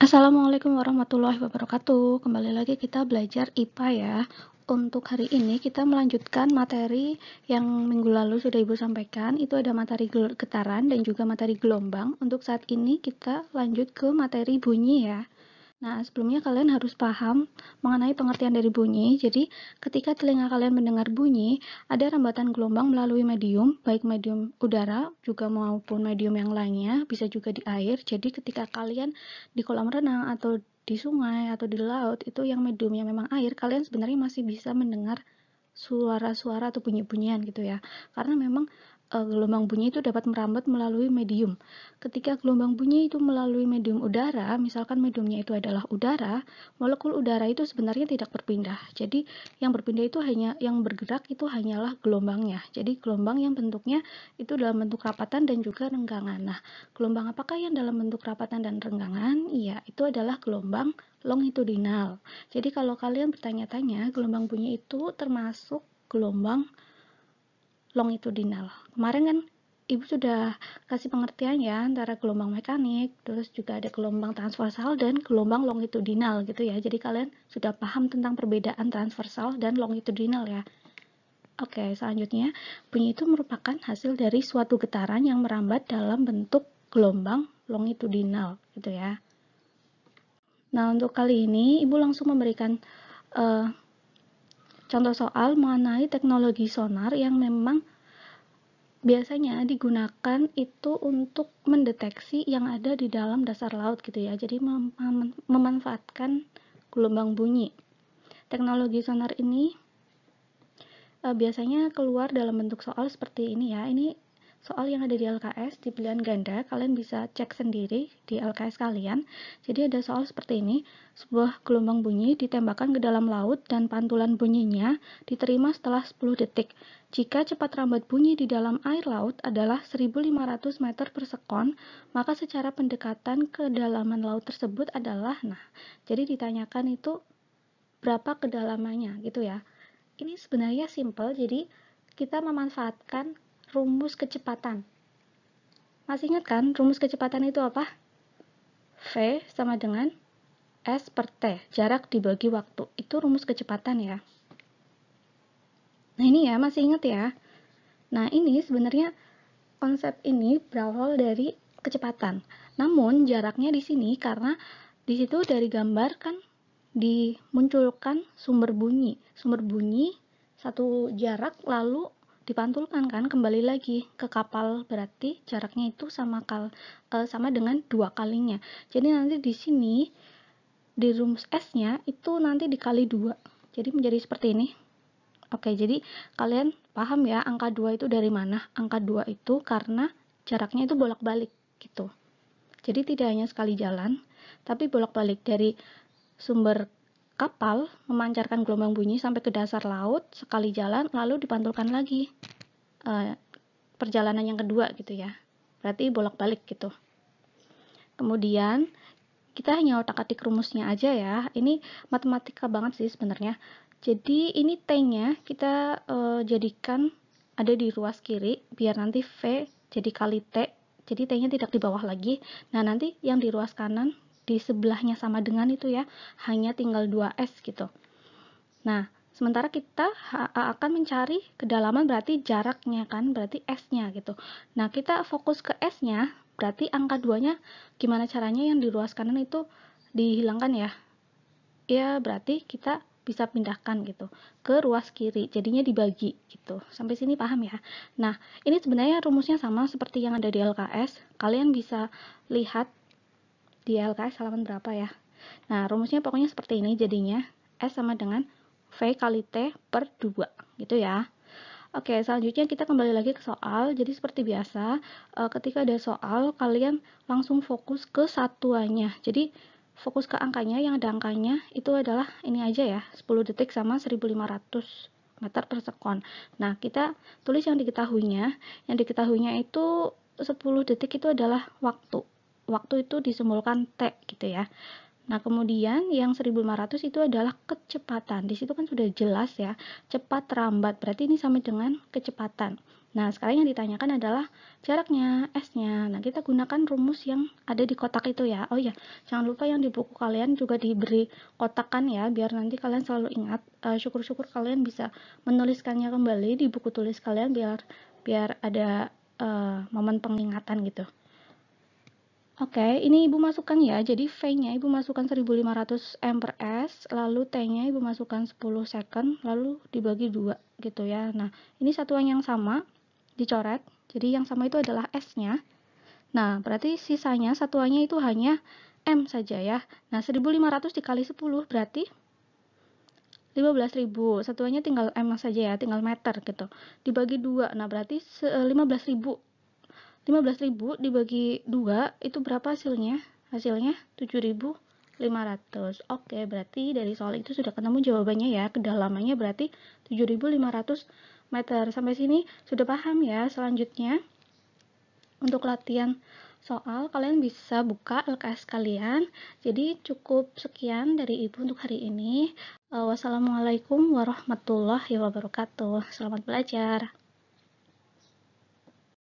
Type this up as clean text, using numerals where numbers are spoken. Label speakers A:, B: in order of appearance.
A: Assalamualaikum warahmatullahi wabarakatuh. Kembali lagi kita belajar IPA ya. Untuk hari ini kita melanjutkan materi yang minggu lalu sudah Ibu sampaikan. Itu ada materi getaran dan juga materi gelombang. Untuk saat ini kita lanjut ke materi bunyi ya. Nah, sebelumnya kalian harus paham mengenai pengertian dari bunyi. Jadi, ketika telinga kalian mendengar bunyi, ada rambatan gelombang melalui medium, baik medium udara juga maupun medium yang lainnya, bisa juga di air. Jadi, ketika kalian di kolam renang atau di sungai atau di laut, itu yang mediumnya memang air, kalian sebenarnya masih bisa mendengar suara-suara atau bunyi-bunyian gitu ya. Karena memang gelombang bunyi itu dapat merambat melalui medium. Ketika gelombang bunyi itu melalui medium udara, misalkan mediumnya itu adalah udara, molekul udara itu sebenarnya tidak berpindah. Jadi yang berpindah itu yang bergerak itu hanyalah gelombangnya. Jadi gelombang yang bentuknya itu dalam bentuk rapatan dan juga renggangan. Nah, gelombang apakah yang dalam bentuk rapatan dan renggangan? Iya, itu adalah gelombang longitudinal. Jadi kalau kalian bertanya-tanya, gelombang bunyi itu termasuk gelombang longitudinal. Kemarin kan Ibu sudah kasih pengertian ya antara gelombang mekanik, terus juga ada gelombang transversal dan gelombang longitudinal gitu ya. Jadi kalian sudah paham tentang perbedaan transversal dan longitudinal ya. Oke, selanjutnya bunyi itu merupakan hasil dari suatu getaran yang merambat dalam bentuk gelombang longitudinal gitu ya. Nah, untuk kali ini Ibu langsung memberikan contoh soal mengenai teknologi sonar yang memang biasanya digunakan itu untuk mendeteksi yang ada di dalam dasar laut gitu ya. Jadi memanfaatkan gelombang bunyi. Teknologi sonar ini biasanya keluar dalam bentuk soal seperti ini ya. Ini soal yang ada di LKS di pilihan ganda, kalian bisa cek sendiri di LKS kalian. Jadi ada soal seperti ini, sebuah gelombang bunyi ditembakkan ke dalam laut dan pantulan bunyinya diterima setelah 10 detik. Jika cepat rambat bunyi di dalam air laut adalah 1500 meter per sekon, maka secara pendekatan kedalaman laut tersebut adalah, nah, jadi ditanyakan itu berapa kedalamannya gitu ya. Ini sebenarnya simple, jadi kita memanfaatkan rumus kecepatan. Masih ingat kan rumus kecepatan itu apa? V sama dengan S per T, jarak dibagi waktu. Itu rumus kecepatan ya. Nah ini ya, masih ingat ya. Nah ini sebenarnya konsep ini berawal dari kecepatan. Namun jaraknya di sini karena di situ dari gambar kan dimunculkan sumber bunyi. Sumber bunyi satu jarak lalu dipantulkan kan kembali lagi ke kapal, berarti jaraknya itu sama dengan 2 kalinya. Jadi nanti di sini di rumus S-nya itu nanti dikali 2. Jadi menjadi seperti ini. Oke, jadi kalian paham ya angka 2 itu dari mana? Angka 2 itu karena jaraknya itu bolak-balik gitu. Jadi tidak hanya sekali jalan, tapi bolak-balik dari sumber kapal memancarkan gelombang bunyi sampai ke dasar laut, sekali jalan lalu dipantulkan lagi perjalanan yang kedua gitu ya. Berarti bolak-balik gitu. Kemudian kita hanya otak-atik rumusnya aja ya. Ini matematika banget sih sebenarnya. Jadi ini T-nya kita jadikan ada di ruas kiri biar nanti V jadi kali T. Jadi T-nya tidak di bawah lagi. Nah, nanti yang di ruas kanan di sebelahnya sama dengan itu ya, hanya tinggal 2S gitu. Nah, sementara kita akan mencari kedalaman berarti jaraknya kan, berarti S-nya gitu. Nah, kita fokus ke S-nya, berarti angka 2-nya gimana caranya yang di ruas kanan itu dihilangkan ya. Ya, berarti kita bisa pindahkan gitu ke ruas kiri, jadinya dibagi gitu. Sampai sini paham ya? Nah, ini sebenarnya rumusnya sama seperti yang ada di LKS. Kalian bisa lihat di LKS halaman berapa ya. Nah, rumusnya pokoknya seperti ini jadinya. S sama dengan V kali T per 2 gitu ya. Oke, selanjutnya kita kembali lagi ke soal. Jadi seperti biasa, ketika ada soal, kalian langsung fokus ke satuannya. Jadi fokus ke angkanya, yang ada angkanya itu adalah ini aja ya, 10 detik sama 1500 meter per sekon. Nah, kita tulis yang diketahuinya. Yang diketahuinya itu 10 detik itu adalah waktu. Waktu itu disimbolkan T gitu ya. Nah, kemudian yang 1500 itu adalah kecepatan. Di situ kan sudah jelas ya, cepat rambat. Berarti ini sama dengan kecepatan. Nah, sekarang yang ditanyakan adalah jaraknya, S-nya. Nah, kita gunakan rumus yang ada di kotak itu ya. Oh ya, jangan lupa yang di buku kalian juga diberi kotakan ya, biar nanti kalian selalu ingat. Syukur-syukur kalian bisa menuliskannya kembali di buku tulis kalian biar ada momen pengingatan gitu. Oke, ini Ibu masukkan ya. Jadi V-nya Ibu masukkan 1500 amperes, lalu T-nya Ibu masukkan 10 second, lalu dibagi 2 gitu ya. Nah, ini satuan yang sama dicoret. Jadi yang sama itu adalah S-nya. Nah, berarti sisanya satuannya itu hanya M saja ya. Nah, 1500 dikali 10 berarti 15.000. Satuannya tinggal M saja ya, tinggal meter gitu. Dibagi 2. Nah, berarti 15.000. 15.000 dibagi 2 itu berapa hasilnya? Hasilnya 7.500. Oke, berarti dari soal itu sudah ketemu jawabannya ya. Kedalamannya berarti 7.500 meter. Sampai sini sudah paham ya. Selanjutnya untuk latihan soal kalian bisa buka LKS kalian. Jadi cukup sekian dari Ibu untuk hari ini. Wassalamualaikum warahmatullahi wabarakatuh. Selamat belajar.